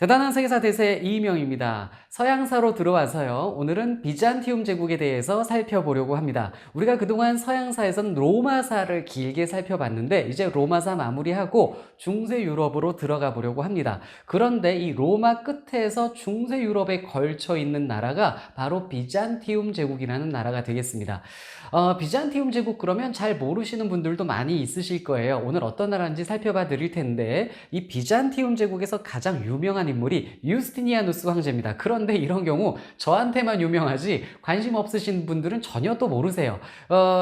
대단한 세계사 대세 이명입니다. 서양사로 들어와서요. 오늘은 비잔티움 제국에 대해서 살펴보려고 합니다. 우리가 그동안 서양사에선 로마사를 길게 살펴봤는데 이제 로마사 마무리하고 중세 유럽으로 들어가 보려고 합니다. 그런데 이 로마 끝에서 중세 유럽에 걸쳐 있는 나라가 바로 비잔티움 제국이라는 나라가 되겠습니다. 비잔티움 제국 그러면 잘 모르시는 분들도 많이 있으실 거예요. 오늘 어떤 나라인지 살펴봐 드릴 텐데 이 비잔티움 제국에서 가장 유명한 인물이 유스티니아누스 황제입니다. 그런데 이런 경우 저한테만 유명하지 관심 없으신 분들은 전혀 또 모르세요.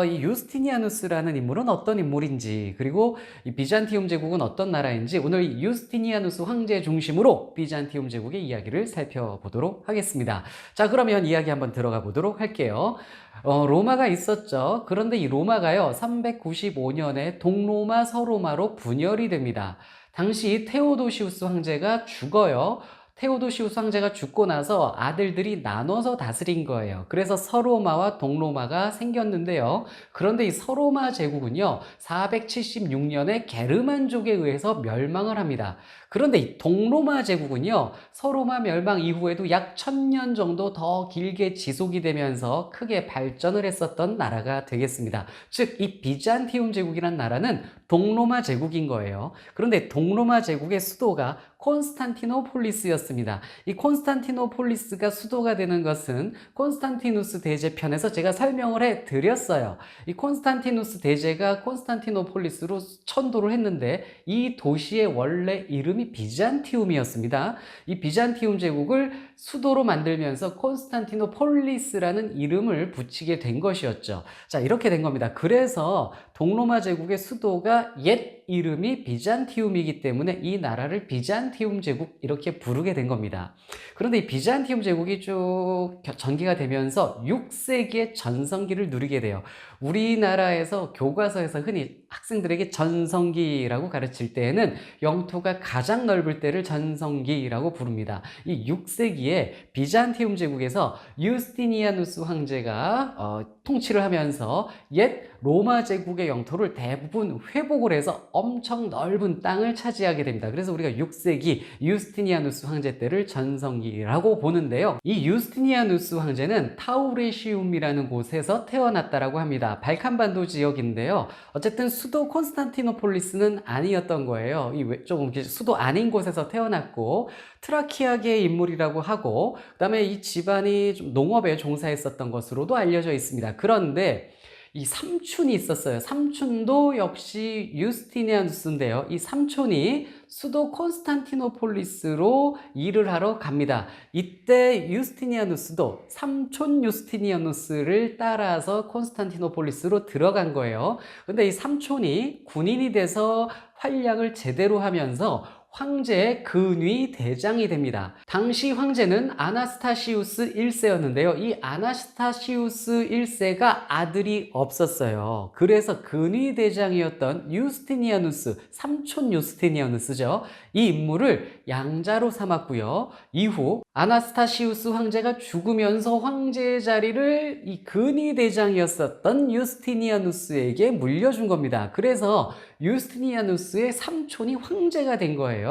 이 유스티니아누스라는 인물은 어떤 인물인지, 그리고 이 비잔티움 제국은 어떤 나라인지 오늘 이 유스티니아누스 황제 중심으로 비잔티움 제국의 이야기를 살펴보도록 하겠습니다. 자, 그러면 이야기 한번 들어가 보도록 할게요. 로마가 있었죠. 그런데 이 로마가요, 395년에 동로마, 서로마로 분열이 됩니다. 당시 테오도시우스 황제가 죽어요. 테오도시우스 황제가 죽고 나서 아들들이 나눠서 다스린 거예요. 그래서 서로마와 동로마가 생겼는데요. 그런데 이 서로마 제국은요, 476년에 게르만족에 의해서 멸망을 합니다. 그런데 이 동로마 제국은요, 서로마 멸망 이후에도 약 1000년 정도 더 길게 지속이 되면서 크게 발전을 했었던 나라가 되겠습니다. 즉, 이 비잔티움 제국이란 나라는 동로마 제국인 거예요. 그런데 동로마 제국의 수도가 콘스탄티노폴리스였습니다. 이 콘스탄티노폴리스가 수도가 되는 것은 콘스탄티누스 대제 편에서 제가 설명을 해 드렸어요. 이 콘스탄티누스 대제가 콘스탄티노폴리스로 천도를 했는데 이 도시의 원래 이름이 비잔티움이었습니다. 이 비잔티움 제국을 수도로 만들면서 콘스탄티노폴리스라는 이름을 붙이게 된 것이었죠. 자, 이렇게 된 겁니다. 그래서 동로마 제국의 수도가 옛 이름이 비잔티움이기 때문에 이 나라를 비잔티움 제국 이렇게 부르게 된 겁니다. 그런데 이 비잔티움 제국이 쭉 전개가 되면서 6세기의 전성기를 누리게 돼요. 우리나라에서 교과서에서 흔히 학생들에게 전성기라고 가르칠 때에는 영토가 가장 넓을 때를 전성기라고 부릅니다. 이 6세기에 비잔티움 제국에서 유스티니아누스 황제가 통치를 하면서 옛 로마 제국의 영토를 대부분 회복을 해서 엄청 넓은 땅을 차지하게 됩니다. 그래서 우리가 6세기 유스티니아누스 황제 때를 전성기라고 보는데요. 이 유스티니아누스 황제는 타우레시움이라는 곳에서 태어났다라고 합니다. 발칸반도 지역인데요. 어쨌든 수도 콘스탄티노폴리스는 아니었던 거예요. 조금 수도 아닌 곳에서 태어났고 트라키아계의 인물이라고 하고, 그 다음에 이 집안이 좀 농업에 종사했었던 것으로도 알려져 있습니다. 그런데 이 삼촌이 있었어요. 삼촌도 역시 유스티니아누스인데요. 이 삼촌이 수도 콘스탄티노폴리스로 일을 하러 갑니다. 이때 유스티니아누스도 삼촌 유스티니아누스를 따라서 콘스탄티노폴리스로 들어간 거예요. 근데 이 삼촌이 군인이 돼서 활약을 제대로 하면서 황제의 근위 대장이 됩니다. 당시 황제는 아나스타시우스 1세였는데요. 이 아나스타시우스 1세가 아들이 없었어요. 그래서 근위 대장이었던 유스티니아누스, 삼촌 유스티니아누스죠. 이 인물을 양자로 삼았고요. 이후 아나스타시우스 황제가 죽으면서 황제의 자리를 이 근위 대장이었었던 유스티니아누스에게 물려준 겁니다. 그래서 유스티니아누스의 삼촌이 황제가 된 거예요.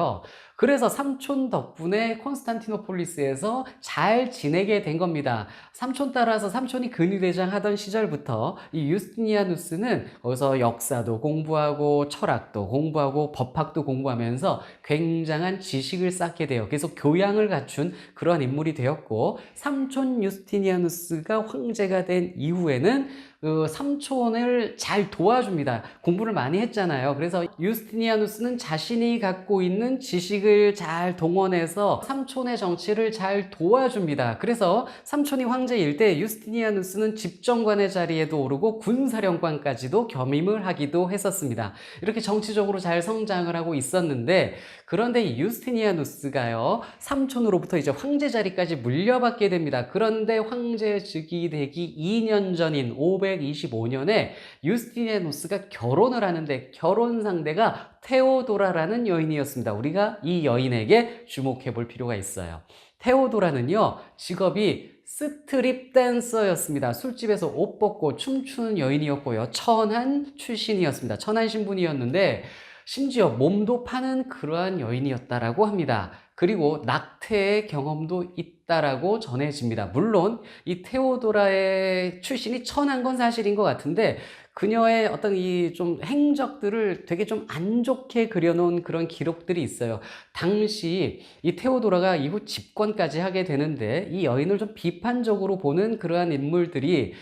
그래서 삼촌 덕분에 콘스탄티노폴리스에서 잘 지내게 된 겁니다. 삼촌 따라서 삼촌이 근위대장 하던 시절부터 이 유스티니아누스는 거기서 역사도 공부하고 철학도 공부하고 법학도 공부하면서 굉장한 지식을 쌓게 돼요. 계속 교양을 갖춘 그런 인물이 되었고, 삼촌 유스티니아누스가 황제가 된 이후에는 그 삼촌을 잘 도와줍니다. 공부를 많이 했잖아요. 그래서 유스티니아누스는 자신이 갖고 있는 지식을 잘 동원해서 삼촌의 정치를 잘 도와줍니다. 그래서 삼촌이 황제일 때 유스티니아누스는 집정관의 자리에도 오르고 군사령관까지도 겸임을 하기도 했었습니다. 이렇게 정치적으로 잘 성장을 하고 있었는데, 그런데 이 유스티니아누스가요, 삼촌으로부터 이제 황제 자리까지 물려받게 됩니다. 그런데 황제 즉위 되기 2년 전인 525년에 유스티니아누스가 결혼을 하는데 결혼 상대가 테오도라라는 여인이었습니다. 우리가 이 여인에게 주목해 볼 필요가 있어요. 테오도라는요, 직업이 스트립 댄서였습니다. 술집에서 옷 벗고 춤추는 여인이었고요. 천한 출신이었습니다. 천한 신분이었는데 심지어 몸도 파는 그러한 여인이었다라고 합니다. 그리고 낙태의 경험도 있다라고 전해집니다. 물론 이 테오도라의 출신이 천한 건 사실인 것 같은데 그녀의 어떤 이 좀 행적들을 되게 좀 안 좋게 그려놓은 그런 기록들이 있어요. 당시 이 테오도라가 이후 집권까지 하게 되는데 이 여인을 좀 비판적으로 보는 그러한 인물들이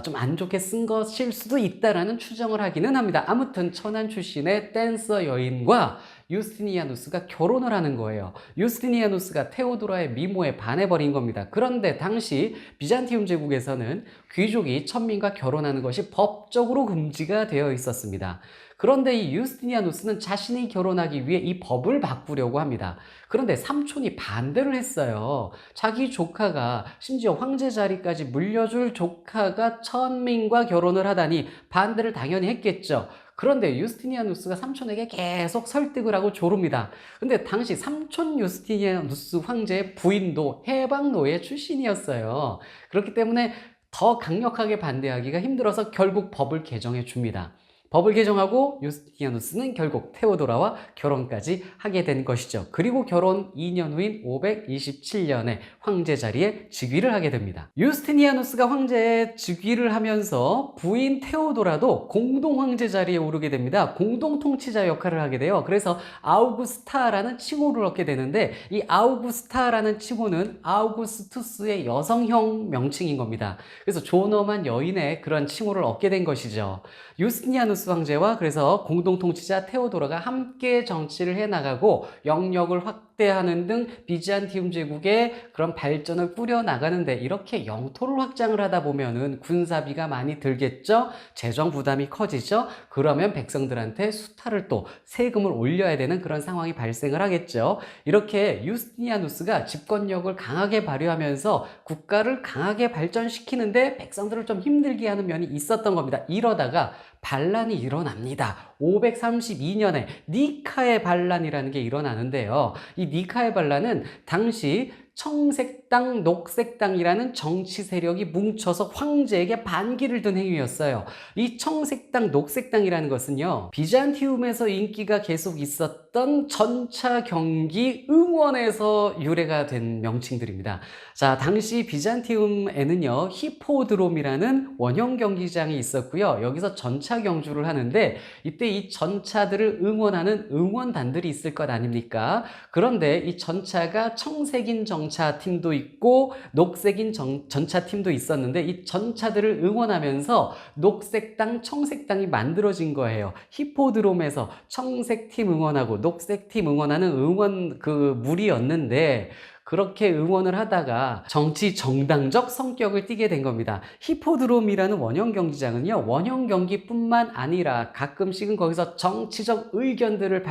좀 안 좋게 쓴 것일 수도 있다라는 추정을 하기는 합니다. 아무튼 천한 출신의 댄서 여인과 유스티니아누스가 결혼을 하는 거예요. 유스티니아누스가 테오도라의 미모에 반해버린 겁니다. 그런데 당시 비잔티움 제국에서는 귀족이 천민과 결혼하는 것이 법적으로 금지가 되어 있었습니다. 그런데 이 유스티니아누스는 자신이 결혼하기 위해 이 법을 바꾸려고 합니다. 그런데 삼촌이 반대를 했어요. 자기 조카가, 심지어 황제 자리까지 물려줄 조카가 천민과 결혼을 하다니 반대를 당연히 했겠죠. 그런데 유스티니아누스가 삼촌에게 계속 설득을 하고 조릅니다. 근데 당시 삼촌 유스티니아누스 황제의 부인도 해방노예 출신이었어요. 그렇기 때문에 더 강력하게 반대하기가 힘들어서 결국 법을 개정해 줍니다. 법을 개정하고 유스티니아누스는 결국 테오도라와 결혼까지 하게 된 것이죠. 그리고 결혼 2년 후인 527년에 황제 자리에 즉위를 하게 됩니다. 유스티니아누스가 황제에 즉위를 하면서 부인 테오도라도 공동 황제 자리에 오르게 됩니다. 공동 통치자 역할을 하게 돼요. 그래서 아우구스타라는 칭호를 얻게 되는데 이 아우구스타라는 칭호는 아우구스투스의 여성형 명칭인 겁니다. 그래서 존엄한 여인의 그런 칭호를 얻게 된 것이죠. 유스티니아누스 황제와 그래서 공동통치자 테오도라가 함께 정치를 해나가고 영역을 확대하는 등 비잔티움 제국의 그런 발전을 꾸려나가는데 이렇게 영토를 확장을 하다 보면은 군사비가 많이 들겠죠? 재정 부담이 커지죠? 그러면 백성들한테 수탈을 또 세금을 올려야 되는 그런 상황이 발생을 하겠죠? 이렇게 유스티니아누스가 집권력을 강하게 발휘하면서 국가를 강하게 발전시키는데 백성들을 좀 힘들게 하는 면이 있었던 겁니다. 이러다가 반란이 일어납니다. 532년에 니카의 반란이라는 게 일어나는데요. 이 니카의 반란은 당시 청색당, 녹색당이라는 정치 세력이 뭉쳐서 황제에게 반기를 든 행위였어요. 이 청색당, 녹색당이라는 것은요, 비잔티움에서 인기가 계속 있었던 전차 경기 응원에서 유래가 된 명칭들입니다. 자, 당시 비잔티움에는요, 히포드롬이라는 원형 경기장이 있었고요. 여기서 전차 경주를 하는데 이때 이 전차들을 응원하는 응원단들이 있을 것 아닙니까? 그런데 이 전차가 청색인 전차팀도 있고 녹색인 전차팀도 있었는데 이 전차들을 응원하면서 녹색당, 청색당이 만들어진 거예요. 히포드롬에서 청색팀 응원하고 녹색팀 응원하는 응원 그 무리였는데 그렇게 응원을 하다가 정치 정당적 성격을 띠게 된 겁니다. 히포드롬이라는 원형 경기장은요, 원형 경기뿐만 아니라 가끔씩은 거기서 정치적 의견들을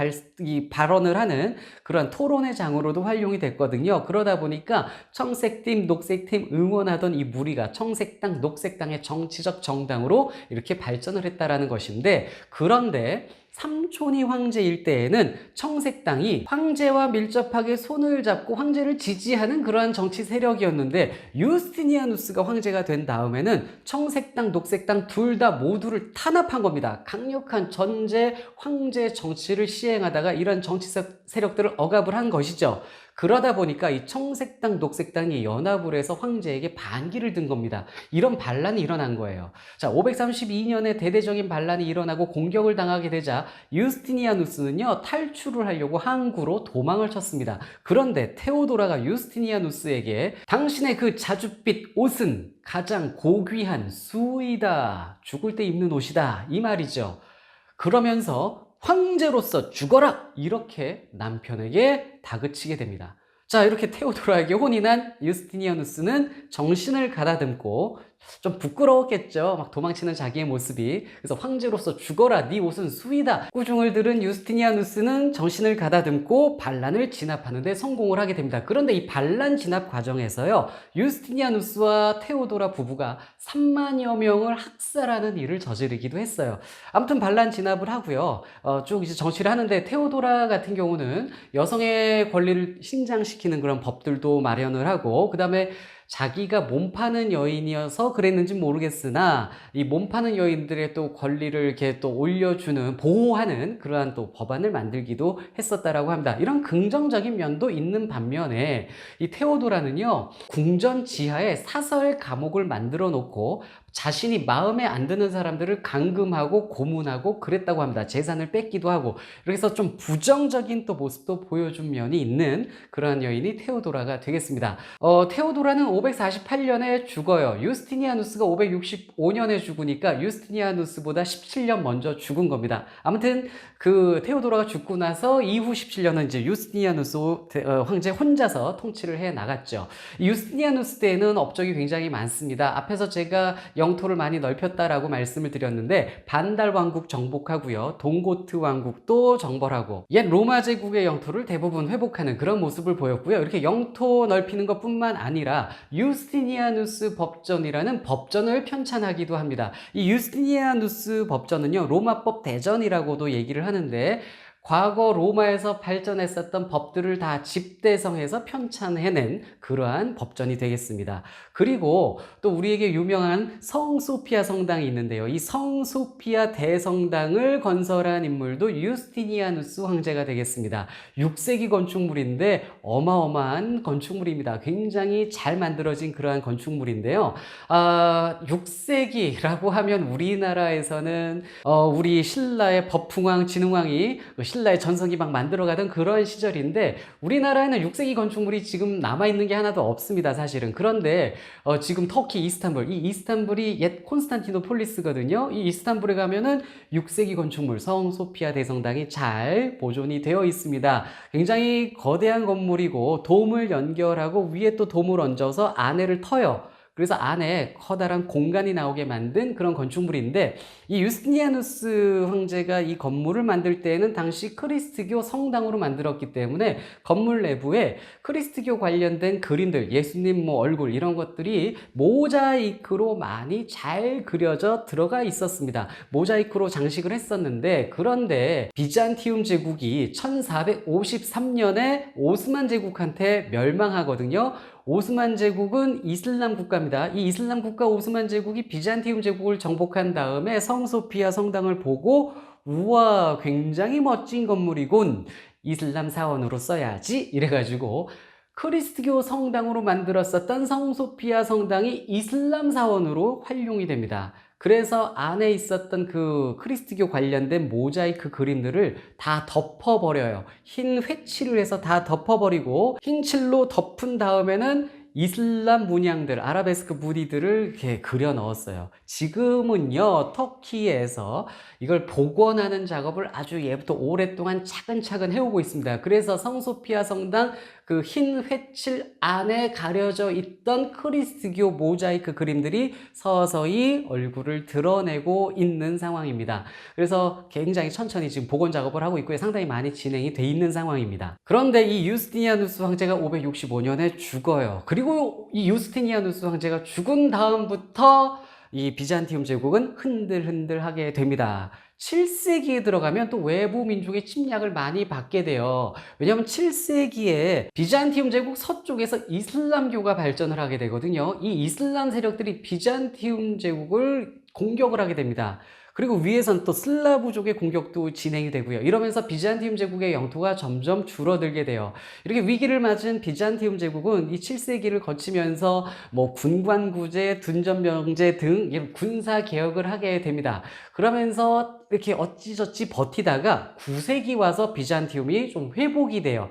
발언을 하는 그런 토론의 장으로도 활용이 됐거든요. 그러다 보니까 청색팀, 녹색팀 응원하던 이 무리가 청색당, 녹색당의 정치적 정당으로 이렇게 발전을 했다라는 것인데, 그런데 삼촌이 황제일 때에는 청색당이 황제와 밀접하게 손을 잡고 황제를 지지하는 그러한 정치 세력이었는데 유스티니아누스가 황제가 된 다음에는 청색당, 녹색당 둘 다 모두를 탄압한 겁니다. 강력한 전제 황제 정치를 시행하다가 이런 정치 세력들을 억압을 한 것이죠. 그러다 보니까 이 청색당, 녹색당이 연합을 해서 황제에게 반기를 든 겁니다. 이런 반란이 일어난 거예요. 자, 532년에 대대적인 반란이 일어나고 공격을 당하게 되자 유스티니아누스는요, 탈출을 하려고 항구로 도망을 쳤습니다. 그런데 테오도라가 유스티니아누스에게 당신의 그 자줏빛 옷은 가장 고귀한 수이다. 죽을 때 입는 옷이다. 이 말이죠. 그러면서 황제로서 죽어라! 이렇게 남편에게 다그치게 됩니다. 자, 이렇게 테오도라에게 혼이 난 유스티니아누스는 정신을 가다듬고 좀 부끄러웠겠죠. 막 도망치는 자기의 모습이. 그래서 황제로서 죽어라, 네 옷은 수이다. 꾸중을 들은 유스티니아누스는 정신을 가다듬고 반란을 진압하는 데 성공을 하게 됩니다. 그런데 이 반란 진압 과정에서요, 유스티니아누스와 테오도라 부부가 3만여 명을 학살하는 일을 저지르기도 했어요. 아무튼 반란 진압을 하고요. 쭉 이제 정치를 하는데 테오도라 같은 경우는 여성의 권리를 신장시키는 그런 법들도 마련을 하고, 그 다음에 자기가 몸 파는 여인이어서 그랬는지 모르겠으나 이 몸 파는 여인들의 또 권리를 이렇게 또 올려주는 보호하는 그러한 또 법안을 만들기도 했었다라고 합니다. 이런 긍정적인 면도 있는 반면에 이 테오도라는요 궁전 지하에 사설 감옥을 만들어 놓고 자신이 마음에 안 드는 사람들을 감금하고 고문하고 그랬다고 합니다. 재산을 뺏기도 하고. 그래서 좀 부정적인 또 모습도 보여준 면이 있는 그러한 여인이 테오도라가 되겠습니다. 테오도라는 548년에 죽어요. 유스티니아누스가 565년에 죽으니까 유스티니아누스보다 17년 먼저 죽은 겁니다. 아무튼 그 테오도라가 죽고 나서 이후 17년은 이제 유스티니아누스 황제 혼자서 통치를 해 나갔죠. 유스티니아누스 때에는 업적이 굉장히 많습니다. 앞에서 제가 영토를 많이 넓혔다라고 말씀을 드렸는데 반달 왕국 정복하고요. 동고트 왕국도 정벌하고 옛 로마 제국의 영토를 대부분 회복하는 그런 모습을 보였고요. 이렇게 영토 넓히는 것뿐만 아니라 유스티니아누스 법전이라는 법전을 편찬하기도 합니다. 이 유스티니아누스 법전은요. 로마법 대전이라고도 얘기를 하는데 과거 로마에서 발전했었던 법들을 다 집대성해서 편찬해낸 그러한 법전이 되겠습니다. 그리고 또 우리에게 유명한 성소피아 성당이 있는데요. 이 성소피아 대성당을 건설한 인물도 유스티니아누스 황제가 되겠습니다. 6세기 건축물인데 어마어마한 건축물입니다. 굉장히 잘 만들어진 그러한 건축물인데요. 6세기라고 하면 우리나라에서는 우리 신라의 법흥왕, 진흥왕이 신라의 전성기 막 만들어가던 그런 시절인데 우리나라에는 6세기 건축물이 지금 남아있는 게 하나도 없습니다, 사실은. 그런데 지금 터키 이스탄불, 이 이스탄불이 옛 콘스탄티노폴리스거든요. 이 이스탄불에 가면은 6세기 건축물 성소피아 대성당이 잘 보존이 되어 있습니다. 굉장히 거대한 건물이고 돔을 연결하고 위에 또 돔을 얹어서 안에를 터요. 그래서 안에 커다란 공간이 나오게 만든 그런 건축물인데 이 유스티니아누스 황제가 이 건물을 만들 때에는 당시 크리스트교 성당으로 만들었기 때문에 건물 내부에 크리스트교 관련된 그림들, 예수님 뭐 얼굴 이런 것들이 모자이크로 많이 잘 그려져 들어가 있었습니다. 모자이크로 장식을 했었는데 그런데 비잔티움 제국이 1453년에 오스만 제국한테 멸망하거든요. 오스만 제국은 이슬람 국가입니다. 이 이슬람 국가 오스만 제국이 비잔티움 제국을 정복한 다음에 성소피아 성당을 보고 우와 굉장히 멋진 건물이군, 이슬람 사원으로 써야지 이래가지고 크리스트교 성당으로 만들었었던 성소피아 성당이 이슬람 사원으로 활용이 됩니다. 그래서 안에 있었던 그 크리스트교 관련된 모자이크 그림들을 다 덮어버려요. 흰 회칠을 해서 다 덮어버리고 흰 칠로 덮은 다음에는 이슬람 문양들, 아라베스크 무늬들을 이렇게 그려 넣었어요. 지금은요, 터키에서 이걸 복원하는 작업을 아주 예부터 오랫동안 차근차근 해오고 있습니다. 그래서 성소피아 성당 그 흰 회칠 안에 가려져 있던 크리스트교 모자이크 그림들이 서서히 얼굴을 드러내고 있는 상황입니다. 그래서 굉장히 천천히 지금 복원 작업을 하고 있고요. 상당히 많이 진행이 돼 있는 상황입니다. 그런데 이 유스티니아누스 황제가 565년에 죽어요. 그리고 이 유스티니아누스 황제가 죽은 다음부터 이 비잔티움 제국은 흔들흔들하게 됩니다. 7세기에 들어가면 또 외부 민족의 침략을 많이 받게 돼요. 왜냐하면 7세기에 비잔티움 제국 서쪽에서 이슬람교가 발전을 하게 되거든요. 이 이슬람 세력들이 비잔티움 제국을 공격을 하게 됩니다. 그리고 위에선 또 슬라브족의 공격도 진행이 되고요. 이러면서 비잔티움 제국의 영토가 점점 줄어들게 돼요. 이렇게 위기를 맞은 비잔티움 제국은 이 7세기를 거치면서 뭐 군관구제, 둔전병제 등 이런 군사 개혁을 하게 됩니다. 그러면서 이렇게 어찌저찌 버티다가 9세기 와서 비잔티움이 좀 회복이 돼요.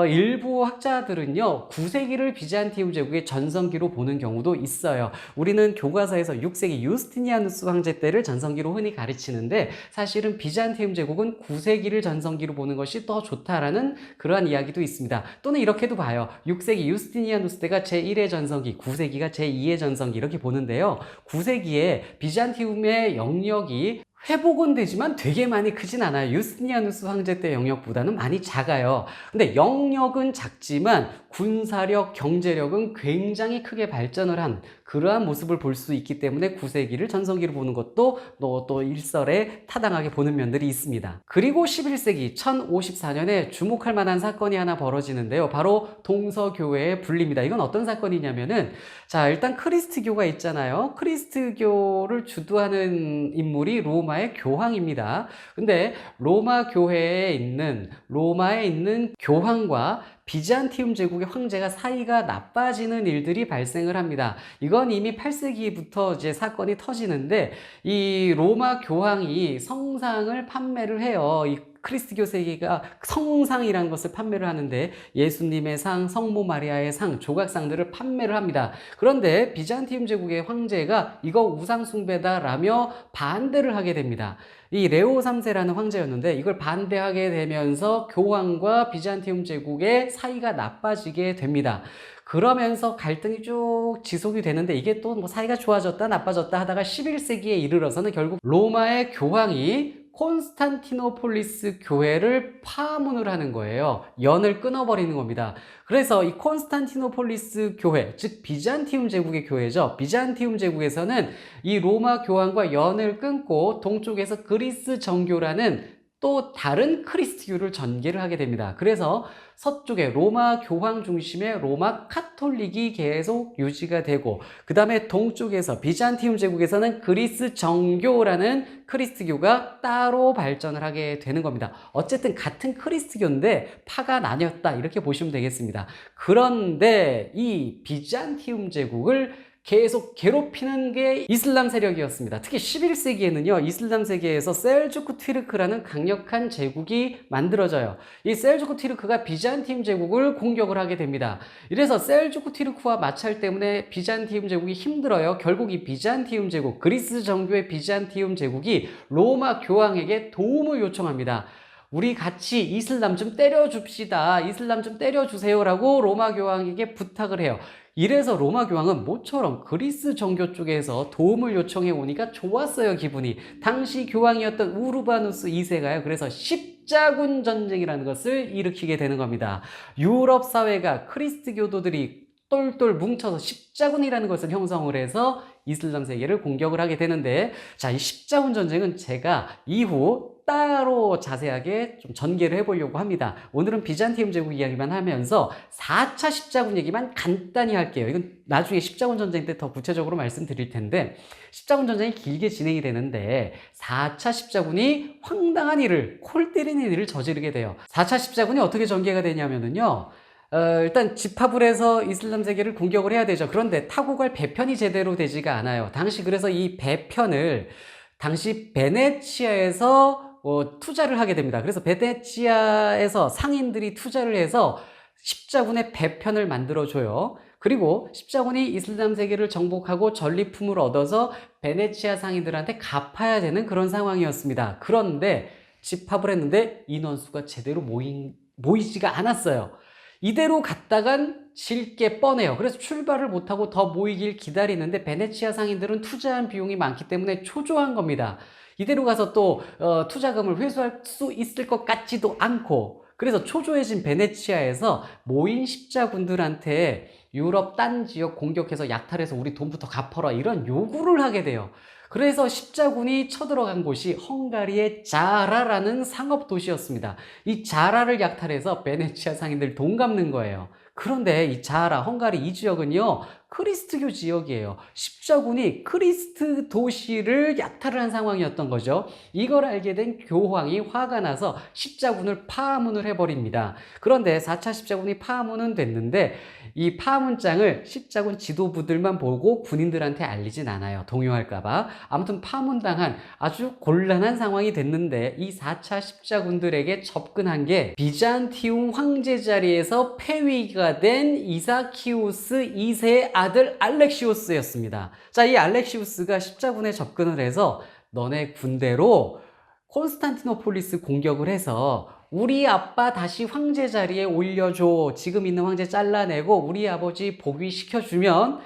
일부 학자들은요, 9세기를 비잔티움 제국의 전성기로 보는 경우도 있어요. 우리는 교과서에서 6세기 유스티니아누스 황제 때를 전성기로 흔히 가르치는데 사실은 비잔티움 제국은 9세기를 전성기로 보는 것이 더 좋다라는 그러한 이야기도 있습니다. 또는 이렇게도 봐요. 6세기 유스티니아누스 때가 제1의 전성기, 9세기가 제2의 전성기 이렇게 보는데요. 9세기에 비잔티움의 영역이 회복은 되지만 되게 많이 크진 않아요. 유스티니아누스 황제 때 영역보다는 많이 작아요. 근데 영역은 작지만 군사력, 경제력은 굉장히 크게 발전을 한 그러한 모습을 볼 수 있기 때문에 9세기를 전성기로 보는 것도 또 일설에 타당하게 보는 면들이 있습니다. 그리고 11세기 1054년에 주목할 만한 사건이 하나 벌어지는데요. 바로 동서교회의 분리입니다. 이건 어떤 사건이냐면은, 자, 일단 크리스트교가 있잖아요. 크리스트교를 주도하는 인물이 로마의 교황입니다. 근데 로마에 있는 교황과 비잔티움 제국의 황제가 사이가 나빠지는 일들이 발생을 합니다. 이건 이미 8세기부터 이제 사건이 터지는데, 이 로마 교황이 성상을 판매를 해요. 이 크리스트교 세계가 성상이라는 것을 판매를 하는데, 예수님의 상, 성모 마리아의 상, 조각상들을 판매를 합니다. 그런데 비잔티움 제국의 황제가 이거 우상 숭배다라며 반대를 하게 됩니다. 이 레오 3세라는 황제였는데 이걸 반대하게 되면서 교황과 비잔티움 제국의 사이가 나빠지게 됩니다. 그러면서 갈등이 쭉 지속이 되는데, 이게 또 뭐 사이가 좋아졌다 나빠졌다 하다가 11세기에 이르러서는 결국 로마의 교황이 콘스탄티노폴리스 교회를 파문을 하는 거예요. 연을 끊어버리는 겁니다. 그래서 이 콘스탄티노폴리스 교회, 즉 비잔티움 제국의 교회죠. 비잔티움 제국에서는 이 로마 교황과 연을 끊고 동쪽에서 그리스 정교라는 또 다른 크리스트교를 전개를 하게 됩니다. 그래서 서쪽에 로마 교황 중심의 로마 카톨릭이 계속 유지가 되고, 그 다음에 동쪽에서 비잔티움 제국에서는 그리스 정교라는 크리스트교가 따로 발전을 하게 되는 겁니다. 어쨌든 같은 크리스트교인데 파가 나뉘었다, 이렇게 보시면 되겠습니다. 그런데 이 비잔티움 제국을 계속 괴롭히는 게 이슬람 세력이었습니다. 특히 11세기에는요, 이슬람 세계에서 셀주크 튀르크라는 강력한 제국이 만들어져요. 이 셀주크 튀르크가 비잔티움 제국을 공격을 하게 됩니다. 이래서 셀주크 튀르크와 마찰 때문에 비잔티움 제국이 힘들어요. 결국 이 비잔티움 제국, 그리스 정교의 비잔티움 제국이 로마 교황에게 도움을 요청합니다. 우리 같이 이슬람 좀 때려줍시다. 이슬람 좀 때려주세요라고 로마 교황에게 부탁을 해요. 이래서 로마 교황은 모처럼 그리스 정교 쪽에서 도움을 요청해 오니까 좋았어요, 기분이. 당시 교황이었던 우르바누스 2세가요. 그래서 십자군 전쟁이라는 것을 일으키게 되는 겁니다. 유럽 사회가 크리스트 교도들이 똘똘 뭉쳐서 십자군이라는 것을 형성을 해서 이슬람 세계를 공격을 하게 되는데, 자, 이 십자군 전쟁은 제가 이후 따로 자세하게 좀 전개를 해보려고 합니다. 오늘은 비잔티움 제국 이야기만 하면서 4차 십자군 얘기만 간단히 할게요. 이건 나중에 십자군 전쟁 때 더 구체적으로 말씀드릴 텐데, 십자군 전쟁이 길게 진행이 되는데 4차 십자군이 황당한 일을, 콜 때리는 일을 저지르게 돼요. 4차 십자군이 어떻게 전개가 되냐면요, 일단 집합을 해서 이슬람 세계를 공격을 해야 되죠. 그런데 타고 갈 배편이 제대로 되지가 않아요. 당시 그래서 이 배편을 당시 베네치아에서 투자를 하게 됩니다. 그래서 베네치아에서 상인들이 투자를 해서 십자군의 배편을 만들어줘요. 그리고 십자군이 이슬람 세계를 정복하고 전리품을 얻어서 베네치아 상인들한테 갚아야 되는 그런 상황이었습니다. 그런데 집합을 했는데 인원수가 제대로 모이지가 않았어요. 이대로 갔다간 질 게 뻔해요. 그래서 출발을 못하고 더 모이길 기다리는데 베네치아 상인들은 투자한 비용이 많기 때문에 초조한 겁니다. 이대로 가서 또 투자금을 회수할 수 있을 것 같지도 않고, 그래서 초조해진 베네치아에서 모인 십자군들한테 유럽 딴 지역 공격해서 약탈해서 우리 돈부터 갚아라, 이런 요구를 하게 돼요. 그래서 십자군이 쳐들어간 곳이 헝가리의 자라라는 상업 도시였습니다. 이 자라를 약탈해서 베네치아 상인들 돈 갚는 거예요. 그런데 이 자라, 헝가리 이 지역은요, 크리스트교 지역이에요. 십자군이 크리스트 도시를 약탈을 한 상황이었던 거죠. 이걸 알게 된 교황이 화가 나서 십자군을 파문을 해버립니다. 그런데 4차 십자군이 파문은 됐는데 이 파문장을 십자군 지도부들만 보고 군인들한테 알리진 않아요. 동요할까봐. 아무튼 파문당한 아주 곤란한 상황이 됐는데, 이 4차 십자군들에게 접근한 게 비잔티움 황제 자리에서 폐위가 된 이사키우스 2세의 아들 알렉시우스였습니다. 자, 이 알렉시우스가 십자군에 접근을 해서 너네 군대로 콘스탄티노폴리스 공격을 해서 우리 아빠 다시 황제 자리에 올려줘. 지금 있는 황제 잘라내고 우리 아버지 복위시켜주면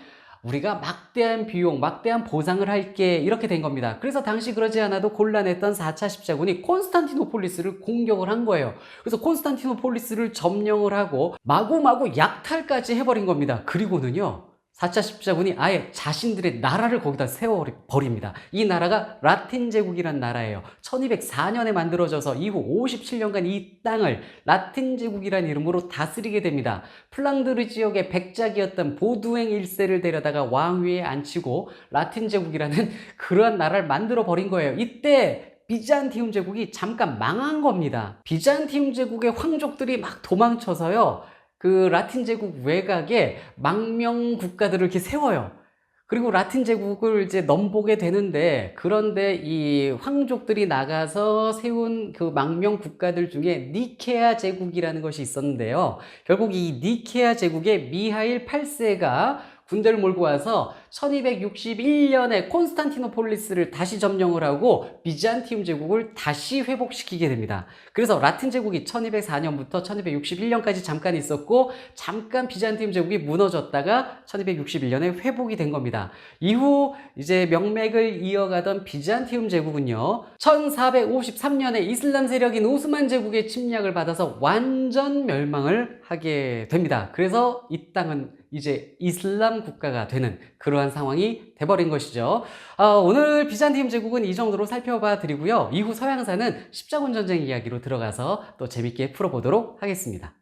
우리가 막대한 비용, 막대한 보상을 할게 이렇게 된 겁니다. 그래서 당시 그러지 않아도 곤란했던 4차 십자군이 콘스탄티노폴리스를 공격을 한 거예요. 그래서 콘스탄티노폴리스를 점령을 하고 마구마구 약탈까지 해버린 겁니다. 그리고는요, 4차 십자군이 아예 자신들의 나라를 거기다 세워버립니다. 이 나라가 라틴 제국이란 나라예요. 1204년에 만들어져서 이후 57년간 이 땅을 라틴 제국이란 이름으로 다스리게 됩니다. 플랑드르 지역의 백작이었던 보두행 1세를 데려다가 왕위에 앉히고 라틴 제국이라는 그러한 나라를 만들어 버린 거예요. 이때 비잔티움 제국이 잠깐 망한 겁니다. 비잔티움 제국의 황족들이 막 도망쳐서요, 그 라틴 제국 외곽에 망명 국가들을 이렇게 세워요. 그리고 라틴 제국을 이제 넘보게 되는데, 그런데 이 황족들이 나가서 세운 그 망명 국가들 중에 니케아 제국이라는 것이 있었는데요. 결국 이 니케아 제국의 미하일 8세가 군대를 몰고 와서 1261년에 콘스탄티노폴리스를 다시 점령을 하고 비잔티움 제국을 다시 회복시키게 됩니다. 그래서 라틴 제국이 1204년부터 1261년까지 잠깐 있었고, 잠깐 비잔티움 제국이 무너졌다가 1261년에 회복이 된 겁니다. 이후 이제 명맥을 이어가던 비잔티움 제국은요, 1453년에 이슬람 세력인 오스만 제국의 침략을 받아서 완전 멸망을 하게 됩니다. 그래서 이 땅은 이제 이슬람 국가가 되는 그러한 상황이 돼버린 것이죠. 오늘 비잔티움 제국은 이 정도로 살펴봐 드리고요. 이후 서양사는 십자군 전쟁 이야기로 들어가서 또 재밌게 풀어보도록 하겠습니다.